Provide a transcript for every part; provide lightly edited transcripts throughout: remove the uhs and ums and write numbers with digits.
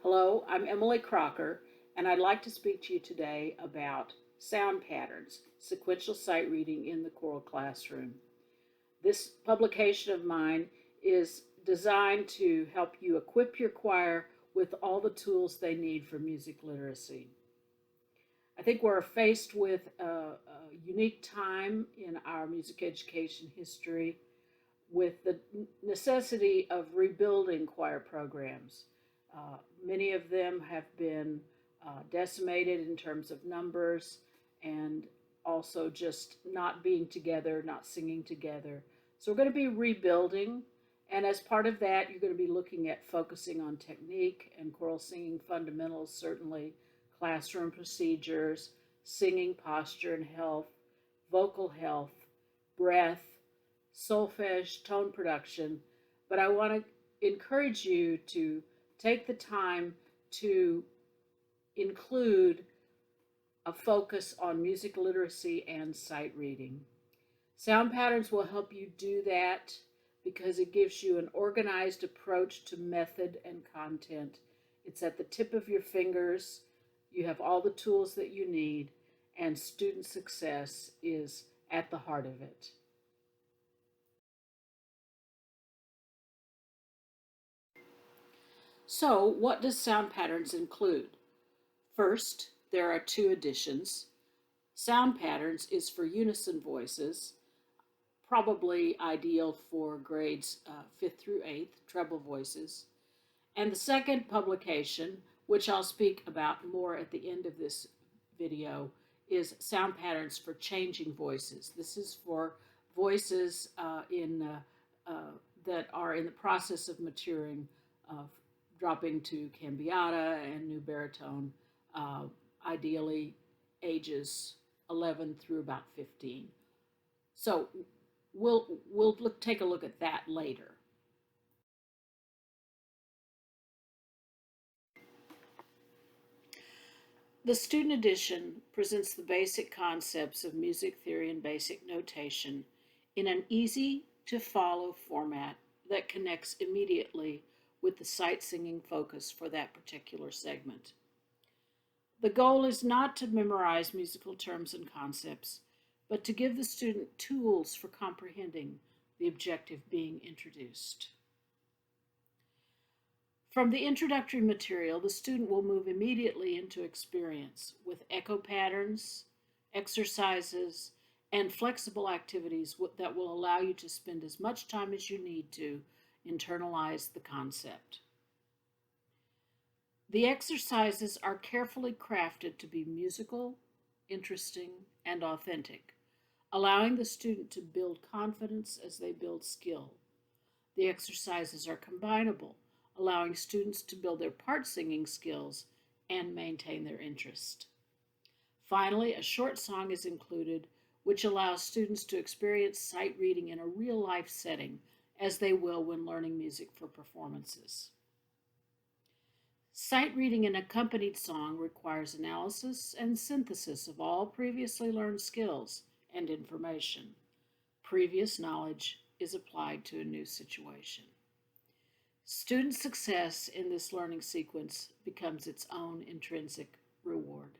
Hello, I'm Emily Crocker, and I'd like to speak to you today about sound patterns, sequential sight reading in the choral classroom. This publication of mine is designed to help you equip your choir with all the tools they need for music literacy. I think we're faced with a unique time in our music education history with the necessity of rebuilding choir programs. Many of them have been decimated in terms of numbers and also just not being together, not singing together. So we're going to be rebuilding. And as part of that, you're going to be looking at focusing on technique and choral singing fundamentals, certainly classroom procedures, singing posture and health, vocal health, breath, solfege, tone production. But I want to encourage you to take the time to include a focus on music literacy and sight reading. Sound patterns will help you do that because it gives you an organized approach to method and content. It's at the tip of your fingers. You have all the tools that you need, and student success is at the heart of it. So, what does sound patterns include? First, there are two editions. Sound patterns is for unison voices, probably ideal for grades 5th through 8th, treble voices. And the second publication, which I'll speak about more at the end of this video, is sound patterns for changing voices. This is for voices that are in the process of maturing, dropping to cambiata and new baritone, ideally ages 11 through about 15. So we'll take a look at that later. The student edition presents the basic concepts of music theory and basic notation in an easy to follow format that connects immediately with the sight singing focus for that particular segment. The goal is not to memorize musical terms and concepts, but to give the student tools for comprehending the objective being introduced. From the introductory material, the student will move immediately into experience with echo patterns, exercises, and flexible activities that will allow you to spend as much time as you need to internalize the concept. The exercises are carefully crafted to be musical, interesting, and authentic, allowing the student to build confidence as they build skill. The exercises are combinable, allowing students to build their part singing skills and maintain their interest. Finally, a short song is included, which allows students to experience sight reading in a real life setting, as they will when learning music for performances. Sight reading an accompanied song requires analysis and synthesis of all previously learned skills and information. Previous knowledge is applied to a new situation. Student success in this learning sequence becomes its own intrinsic reward.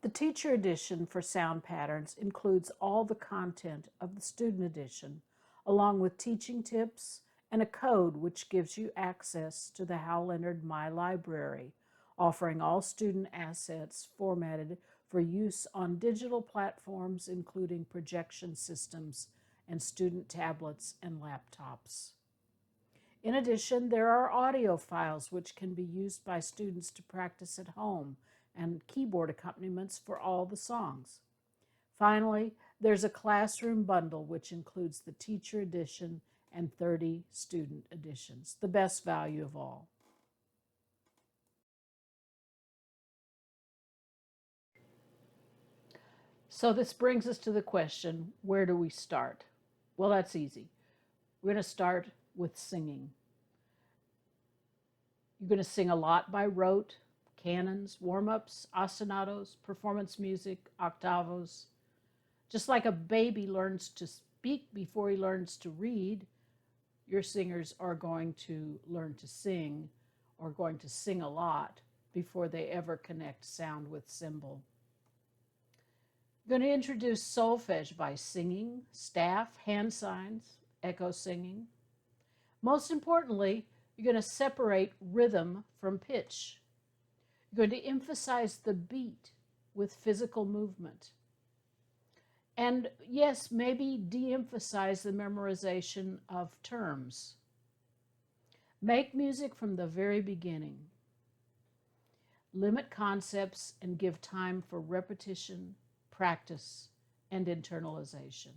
The teacher edition for sound patterns includes all the content of the student edition, along with teaching tips and a code which gives you access to the Hal Leonard My Library, offering all student assets formatted for use on digital platforms, including projection systems and student tablets and laptops. In addition, there are audio files which can be used by students to practice at home and keyboard accompaniments for all the songs. Finally, there's a classroom bundle which includes the teacher edition and 30 student editions, the best value of all. So this brings us to the question, where do we start? Well, that's easy. We're going to start with singing. You're going to sing a lot by rote, canons, warm-ups, ostinatos, performance music, octavos. Just like a baby learns to speak speak before he learns to read, your singers are going to learn to sing or going to sing a lot before they ever connect sound with symbol. I'm going to introduce solfege by singing, staff, hand signs, echo singing. Most importantly, you're going to separate rhythm from pitch. You're going to emphasize the beat with physical movement. And yes, maybe de-emphasize the memorization of terms. Make music from the very beginning. Limit concepts and give time for repetition, practice, and internalization.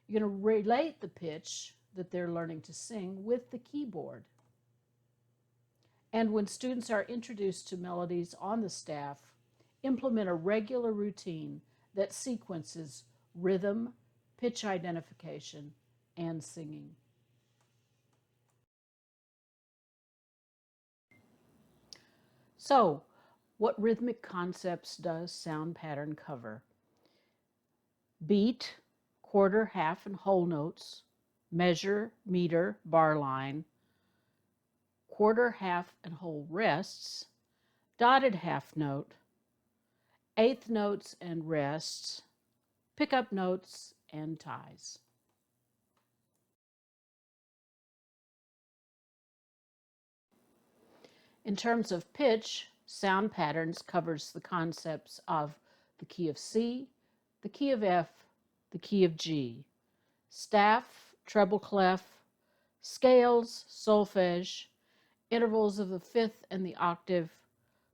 You're going to relate the pitch that they're learning to sing with the keyboard. And when students are introduced to melodies on the staff, implement a regular routine that sequences rhythm, pitch identification, and singing. So, what rhythmic concepts does sound pattern cover? Beat, quarter, half, and whole notes, measure, meter, bar line, quarter, half, and whole rests, dotted half note, eighth notes and rests, pickup notes, and ties. In terms of pitch, sound patterns covers the concepts of the key of C, the key of F, the key of G, staff, treble clef, scales, solfege, intervals of the fifth and the octave,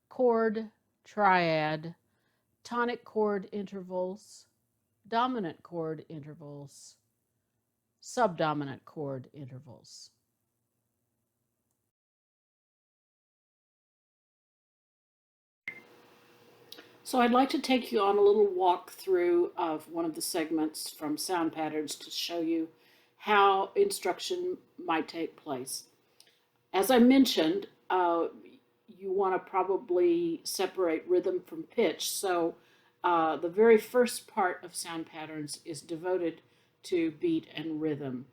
chord, triad, tonic chord intervals, dominant chord intervals, subdominant chord intervals. So I'd like to take you on a little walk through of one of the segments from sound patterns to show you how instruction might take place. As I mentioned, you want to probably separate rhythm from pitch. So the very first part of sound patterns is devoted to beat and rhythm.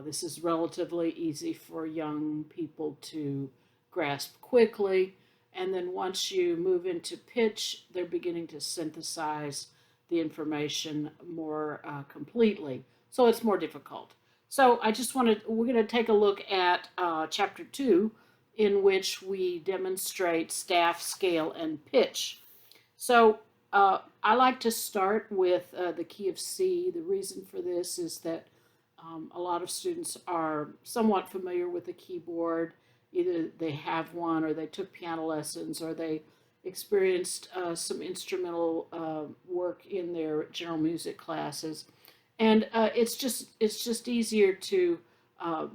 This is relatively easy for young people to grasp quickly. And then once you move into pitch, they're beginning to synthesize the information more completely. So it's more difficult. So we're going to take a look at chapter 2, in which we demonstrate staff, scale, and pitch. So I like to start with the key of C. The reason for this is that a lot of students are somewhat familiar with the keyboard. Either they have one, or they took piano lessons, or they experienced some instrumental work in their general music classes. And it's just easier to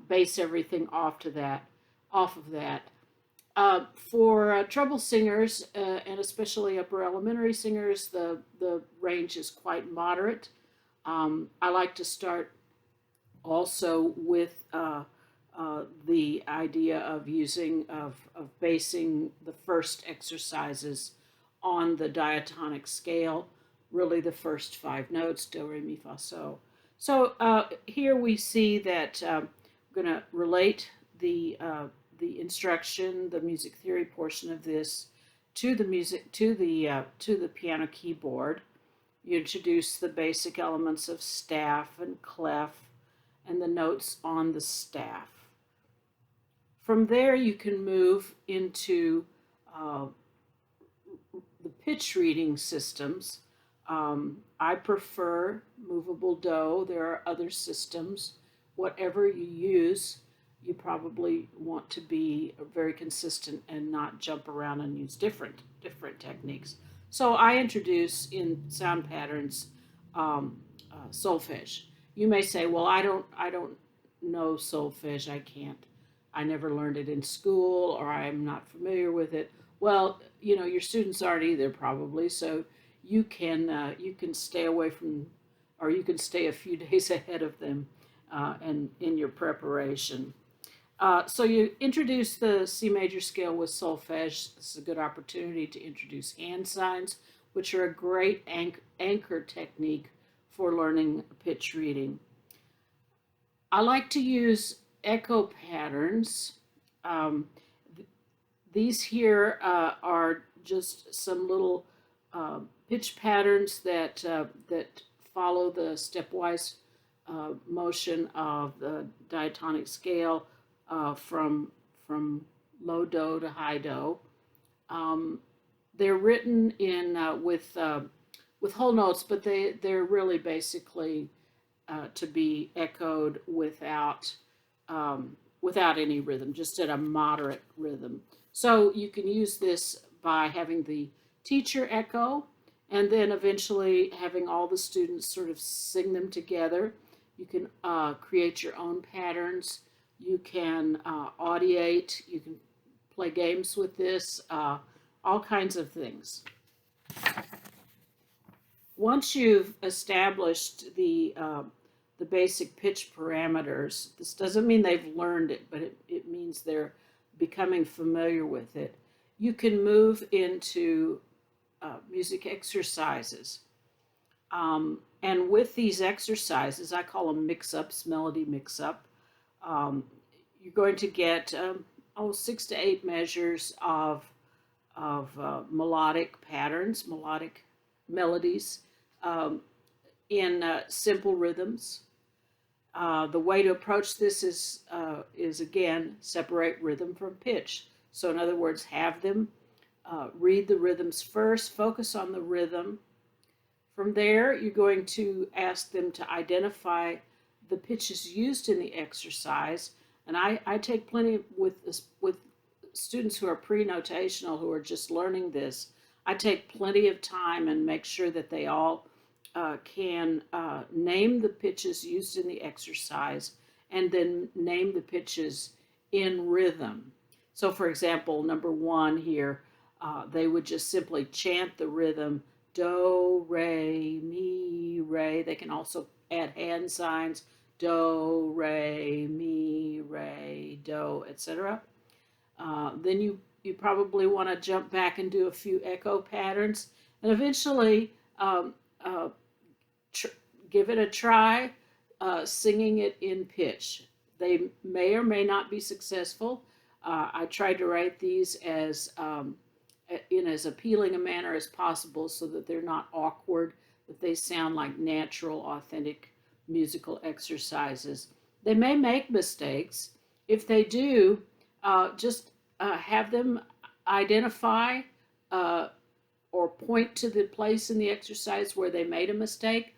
base everything off of that. For treble singers, and especially upper elementary singers, the range is quite moderate. I like to start also with the idea of basing the first exercises on the diatonic scale, really the first 5 notes, do, re, mi, fa, so. So here we see that I'm going to relate the instruction, the music theory portion of this, to the piano keyboard. You introduce the basic elements of staff and clef and the notes on the staff. From there, you can move into the pitch reading systems. I prefer movable do. There are other systems. Whatever you use, you probably want to be very consistent and not jump around and use different techniques. So I introduce in sound patterns solfege. You may say, well, I don't know solfege. I never learned it in school, or I'm not familiar with it. Well, your students aren't either, probably. So you can stay away from, or you can stay a few days ahead of them, and in your preparation. So you introduce the C major scale with solfege. This is a good opportunity to introduce hand signs, which are a great anchor technique for learning pitch reading. I like to use echo patterns. Um, these here are just some little pitch patterns that follow the stepwise motion of the diatonic scale from low do to high do. Um, they're written in with whole notes, but they're really basically to be echoed without any rhythm, just at a moderate rhythm. So you can use this by having the teacher echo and then eventually having all the students sort of sing them together. You can create your own patterns. You can audiate. You can play games with this, all kinds of things. Once you've established the basic pitch parameters, this doesn't mean they've learned it, but it means they're becoming familiar with it. You can move into music exercises. And with these exercises, I call them mix-ups, melody mix-up. You're going to get 6 to 8 measures of melodic patterns, melodic melodies in simple rhythms. The way to approach this is again, separate rhythm from pitch. So in other words, have them read the rhythms first, focus on the rhythm. From there, you're going to ask them to identify the pitches used in the exercise. And I take plenty with students who are pre-notational, who are just learning this. I take plenty of time and make sure that they all can name the pitches used in the exercise and then name the pitches in rhythm. So for example, number 1 here, they would just simply chant the rhythm, do, re, mi, re. They can also add hand signs, do, re, mi, re, do, etc. Then you probably want to jump back and do a few echo patterns, and eventually give it a try singing it in pitch. They may or may not be successful. I tried to write these as in as appealing a manner as possible so that they're not awkward, that they sound like natural, authentic musical exercises. They may make mistakes. If they do, just have them identify or point to the place in the exercise where they made a mistake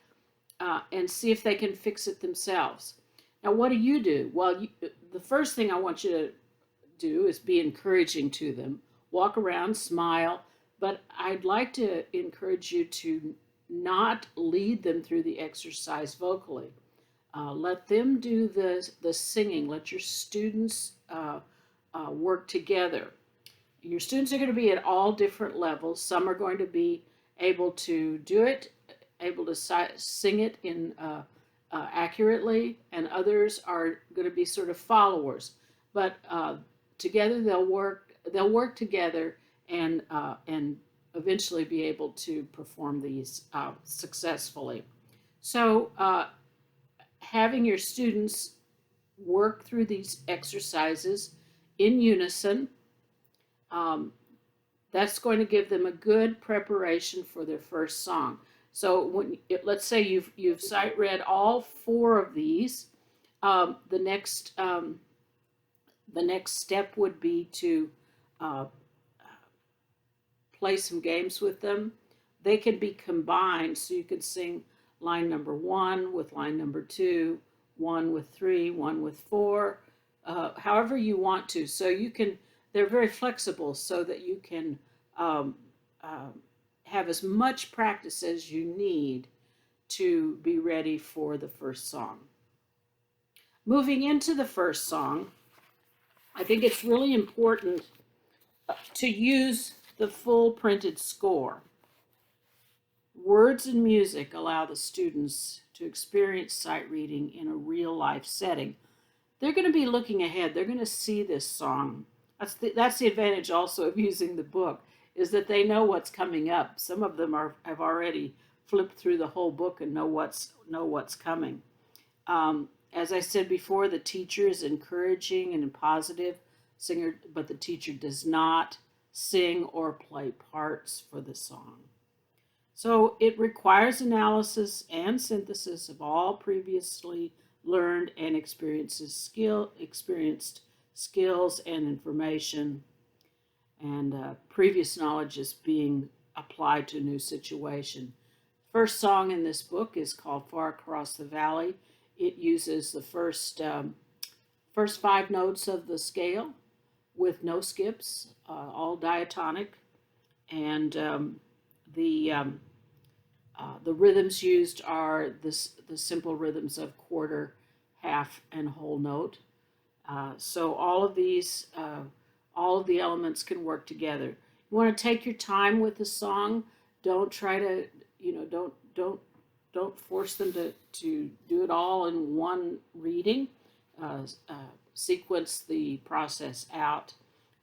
and see if they can fix it themselves. Now, what do? Well, the first thing I want you to do is be encouraging to them. Walk around, smile, but I'd like to encourage you to not lead them through the exercise vocally. Let them do the singing. Let your students work together. Your students are going to be at all different levels. Some are going to be able to do it, able to sing it in accurately, and others are going to be sort of followers. But together they'll work together and eventually be able to perform these successfully. So having your students work through these exercises in unison, that's going to give them a good preparation for their first song. So let's say you've sight read all 4 of these, the next step would be to play some games with them. They can be combined, so you could sing line number 1 with line number 2, 1 with 3, 1 with 4, however you want to. So they're very flexible so that you can have as much practice as you need to be ready for the first song. Moving into the first song, I think it's really important to use the full printed score. Words and music allow the students to experience sight reading in a real life setting. They're going to be looking ahead. They're going to see this song. That's the advantage also of using the book, is that they know what's coming up. Some of them have already flip through the whole book and know what's coming. As I said before, the teacher is encouraging and positive singer, but the teacher does not sing or play parts for the song. So it requires analysis and synthesis of all previously learned and experienced skills and information, and previous knowledge is being applied to a new situation. First song in this book is called Far Across the Valley. It uses the first 5 notes of the scale with no skips, all diatonic, and the rhythms used are the simple rhythms of quarter, half, and whole note. So all of the elements can work together. You want to take your time with the song. Don't try to, don't force them to do it all in one reading. Sequence the process out.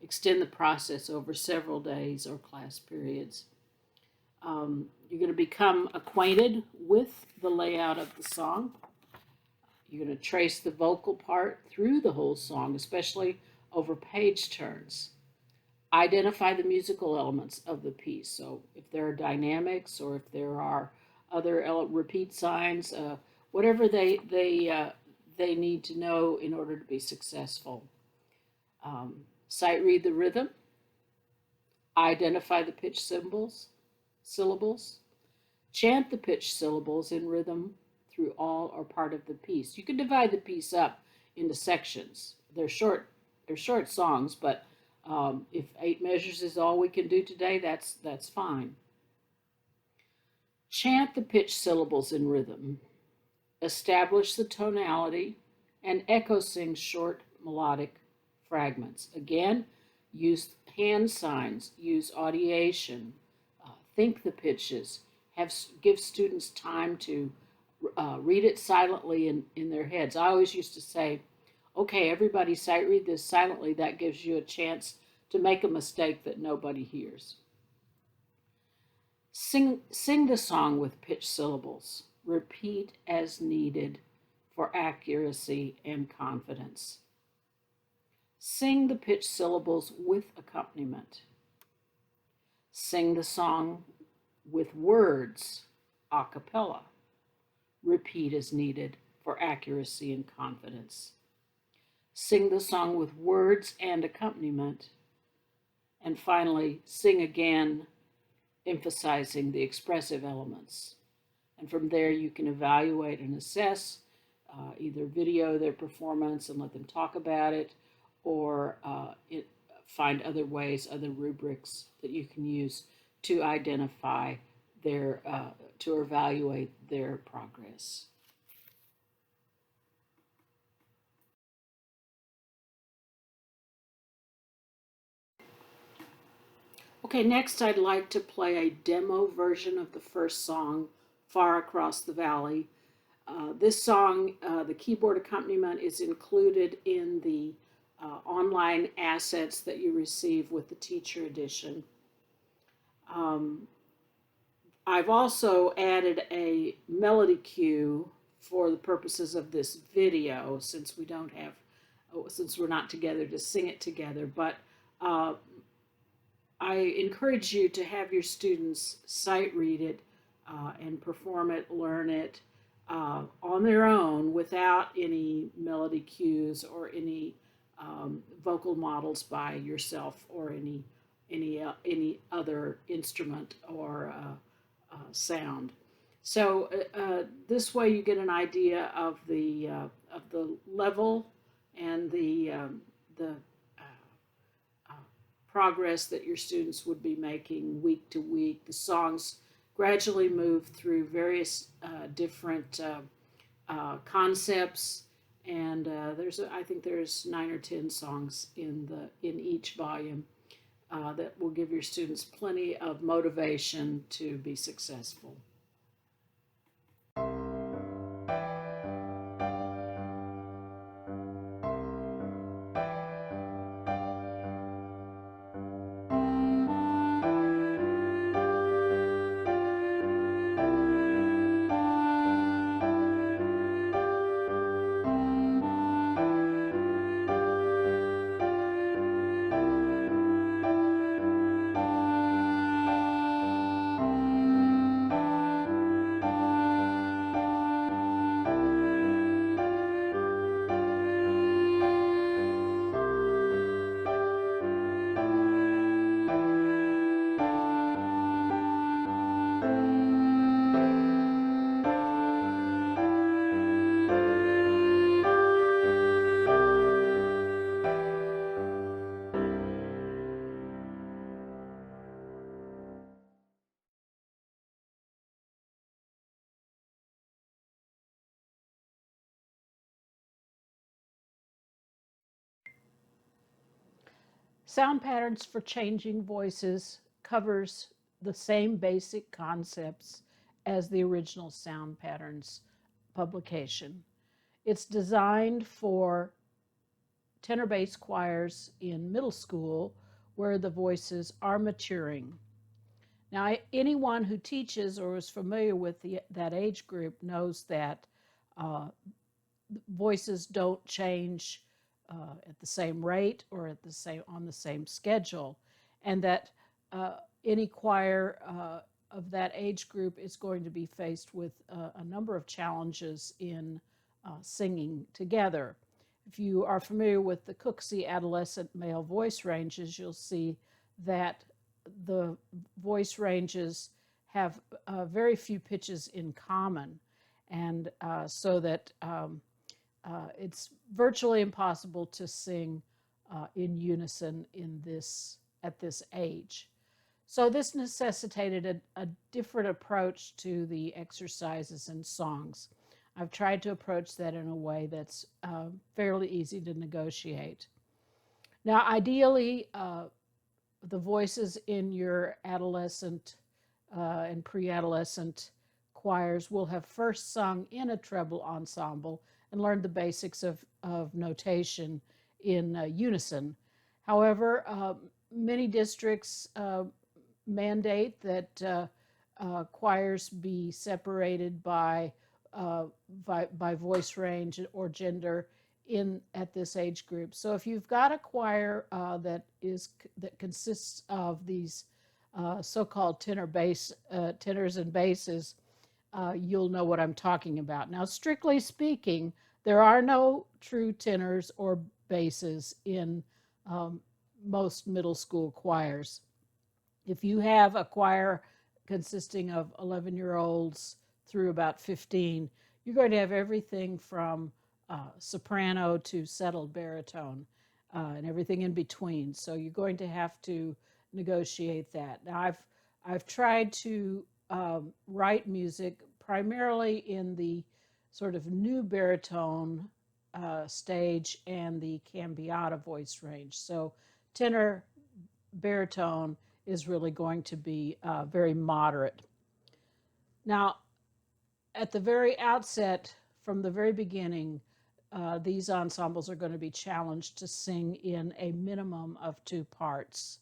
Extend the process over several days or class periods. You're going to become acquainted with the layout of the song. You're going to trace the vocal part through the whole song, especially over page turns. Identify the musical elements of the piece. So if there are dynamics or if there are other repeat signs, whatever they need to know in order to be successful. Sight read the rhythm. Identify the pitch syllables. Chant the pitch syllables in rhythm through all or part of the piece. You can divide the piece up into sections. They're short songs, but if 8 measures is all we can do today, that's fine. Chant the pitch syllables in rhythm. Establish the tonality and echo sing short melodic fragments. Again, use hand signs, use audiation, think the pitches, give students time to read it silently in their heads. I always used to say, okay, everybody sight read this silently. That gives you a chance to make a mistake that nobody hears. Sing the song with pitch syllables. Repeat as needed for accuracy and confidence. Sing the pitch syllables with accompaniment. Sing the song with words a cappella. Repeat as needed for accuracy and confidence. Sing the song with words and accompaniment. And finally, sing again, emphasizing the expressive elements. And from there, you can evaluate and assess, either video their performance and let them talk about it, or find other ways, other rubrics that you can use to identify to evaluate their progress. Okay, next I'd like to play a demo version of the first song, Far Across the Valley. This song, the keyboard accompaniment is included in the online assets that you receive with the teacher edition. I've also added a melody cue for the purposes of this video, since we're not together to sing it together, but I encourage you to have your students sight read it and perform it, learn it on their own without any melody cues or any vocal models by yourself or any other instrument or sound. So this way you get an idea of the level and the progress that your students would be making week to week. The songs gradually move through various different concepts, and I think there's 9 or 10 songs in each volume that will give your students plenty of motivation to be successful. Sound Patterns for Changing Voices covers the same basic concepts as the original Sound Patterns publication. It's designed for tenor bass choirs in middle school where the voices are maturing. Now, anyone who teaches or is familiar with that age group knows that uh, voices don't change at the same rate or on the same schedule, and that any choir of that age group is going to be faced with a number of challenges in singing together. If you are familiar with the Cooksey adolescent male voice ranges, you'll see that the voice ranges have very few pitches in common, and so that it's virtually impossible to sing in unison at this age. So this necessitated a different approach to the exercises and songs. I've tried to approach that in a way that's fairly easy to negotiate. Now, ideally, the voices in your adolescent and pre-adolescent choirs will have first sung in a treble ensemble and learned the basics of notation in unison. However, many districts mandate that choirs be separated by voice range or gender at this age group. So if you've got a choir that consists of these so-called tenors and basses, you'll know what I'm talking about. Now, strictly speaking, there are no true tenors or basses in most middle school choirs. If you have a choir consisting of 11-year-olds through about 15, you're going to have everything from soprano to settled baritone and everything in between. So you're going to have to negotiate that. Now, I've tried to write music primarily in the sort of new baritone stage and the cambiata voice range. So tenor baritone is really going to be very moderate. Now, at the very outset, from the very beginning, these ensembles are going to be challenged to sing in a minimum of 2 parts.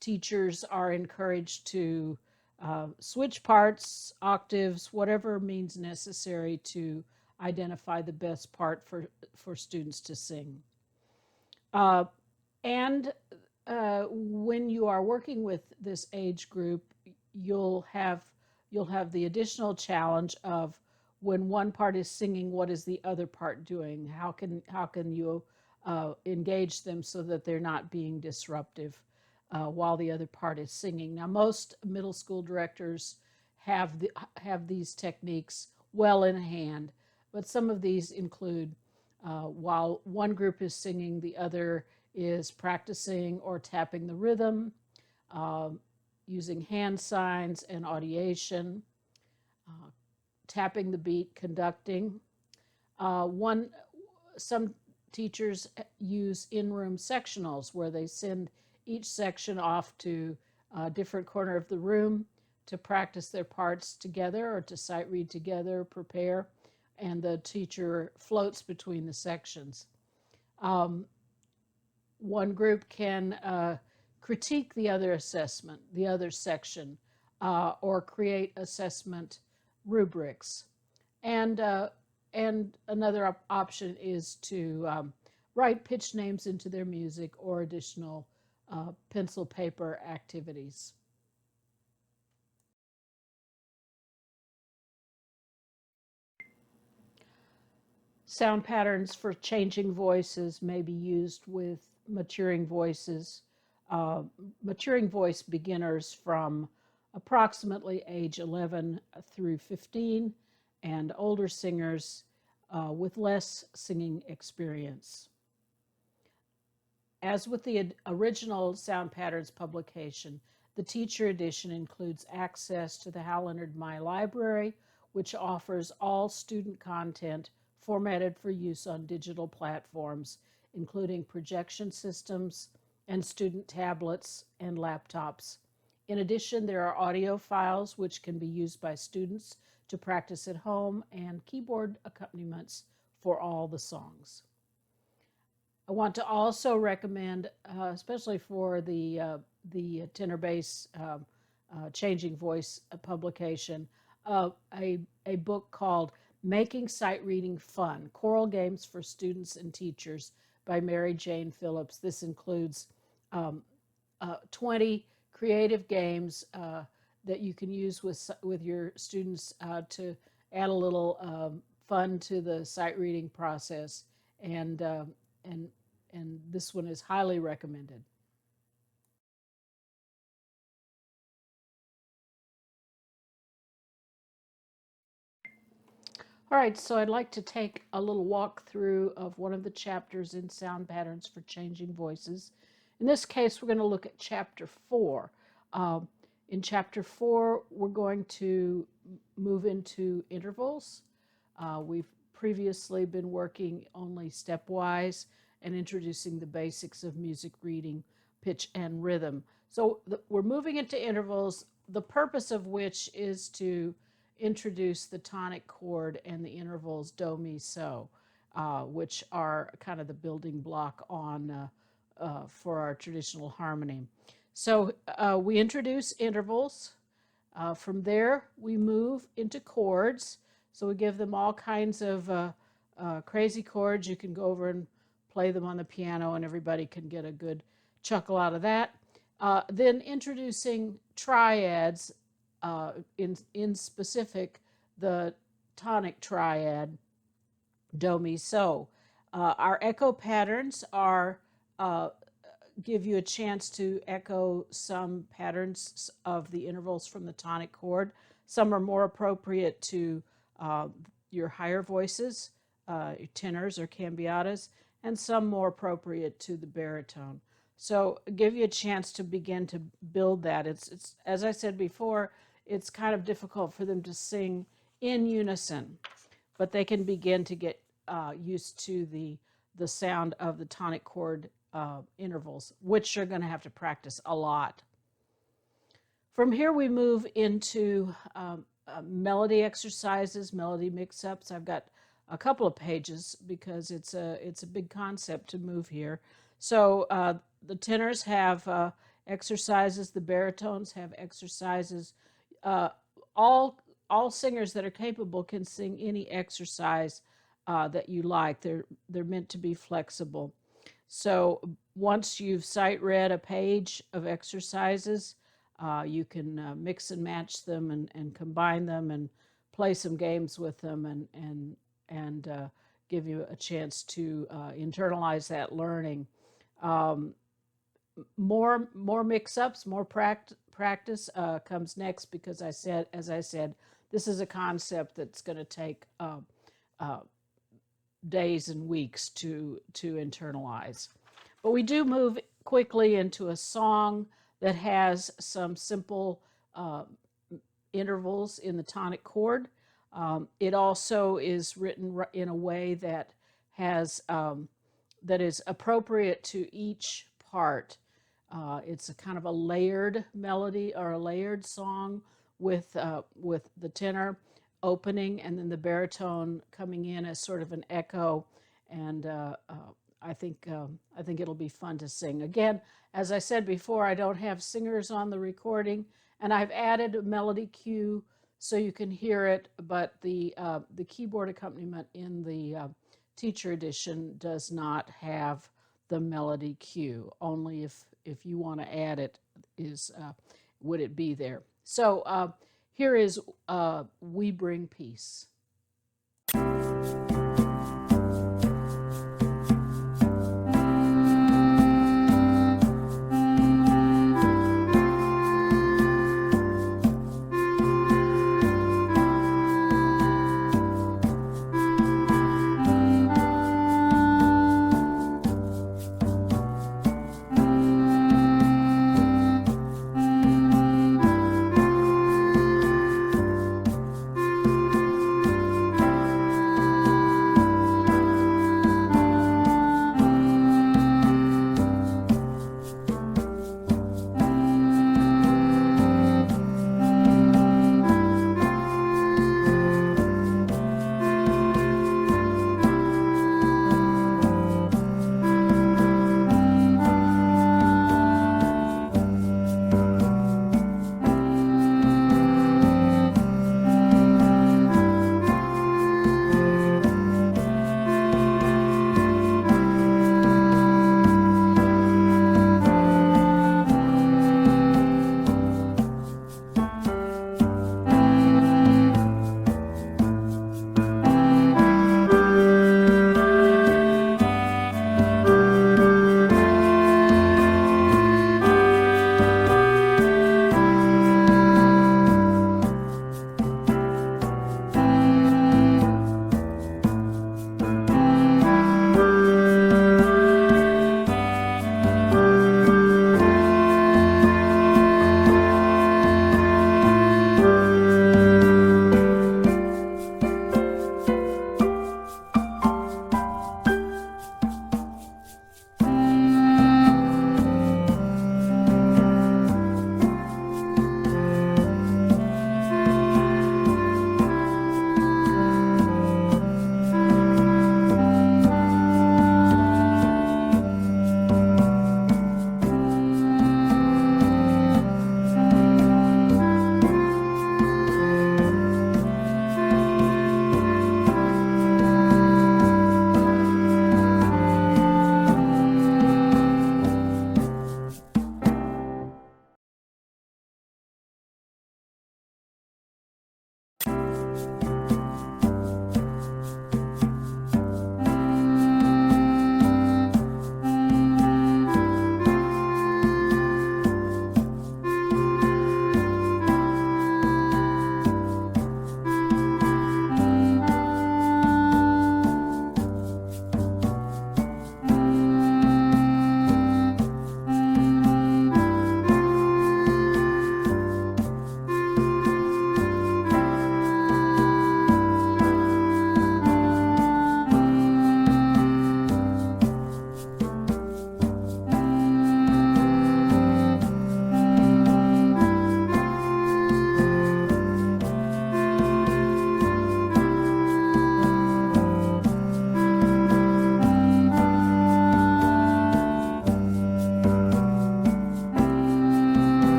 Teachers are encouraged to switch parts, octaves, whatever means necessary to identify the best part for students to sing. And when you are working with this age group, you'll have the additional challenge of when one part is singing, what is the other part doing? How can you engage them so that they're not being disruptive while the other part is singing? Now, most middle school directors have these techniques well in hand, but some of these include while one group is singing, the other is practicing or tapping the rhythm, using hand signs and audiation, tapping the beat, conducting. Some teachers use in-room sectionals where they send each section off to a different corner of the room to practice their parts together or to sight read together, prepare, and the teacher floats between the sections. One group can critique the other section, or create assessment rubrics. And another option is to write pitch names into their music or additional pencil paper activities. Sound patterns for changing voices may be used with maturing voices, maturing voice beginners from approximately age 11 through 15, and older singers with less singing experience. As with the original Sound Patterns publication, the teacher edition includes access to the Hal Leonard My Library, which offers all student content formatted for use on digital platforms. including projection systems and student tablets and laptops. In addition, there are audio files which can be used by students to practice at home and keyboard accompaniments for all the songs. I want to also recommend, especially for the tenor-bass changing voice publication, a book called Making Sight Reading Fun, Choral Games for Students and Teachers by Mary Jane Phillips. This includes 20 creative games that you can use with your students to add a little fun to the sight reading process, and and and this one is highly recommended. All right, so I'd like to take a little walk through of one of the chapters in Sound Patterns for Changing Voices. In this case, we're going to look at Chapter 4. Um, in Chapter 4, we're going to move into intervals. We've previously been working only stepwise and introducing the basics of music reading, pitch, and rhythm. So we're moving into intervals, the purpose of which is to introduce the tonic chord and the intervals do, mi, so, which are kind of the building block for our traditional harmony. So we introduce intervals. From there, we move into chords. So we give them all kinds of crazy chords. You can go over and play them on the piano, and everybody can get a good chuckle out of that. Then introducing triads, in specific, the tonic triad, do, mi, so. Our echo patterns are give you a chance to echo some patterns of the intervals from the tonic chord. Some are more appropriate to your higher voices, tenors or cambiatas, and some more appropriate to the baritone. So give you a chance to begin to build that. It's as I said before, it's kind of difficult for them to sing in unison, but they can begin to get used to the sound of the tonic chord intervals, which you're going to have to practice a lot. From here, we move into melody exercises, melody mix-ups. I've got a couple of pages because it's a big concept to move here. So the tenors have exercises, the baritones have exercises. Uh, all singers that are capable can sing any exercise that you like. They're meant to be flexible. So once you've sight read a page of exercises, you can mix and match them and combine them and play some games with them and give you a chance to internalize that learning. Um, more mix-ups, more practice comes next because as I said, this is a concept that's going to take uh, days and weeks to internalize. But we do move quickly into a song that has some simple intervals in the tonic chord. It also is written in a way that has that is appropriate to each part. It's a kind of a layered melody or a layered song with the tenor opening and then the baritone coming in as sort of an echo, and I think it'll be fun to sing. Again, as I said before, I don't have singers on the recording, and I've added a melody cue so you can hear it, but the keyboard accompaniment in the teacher edition does not have the melody cue. Only if you want to add it is would it be there. So here is We Bring Peace.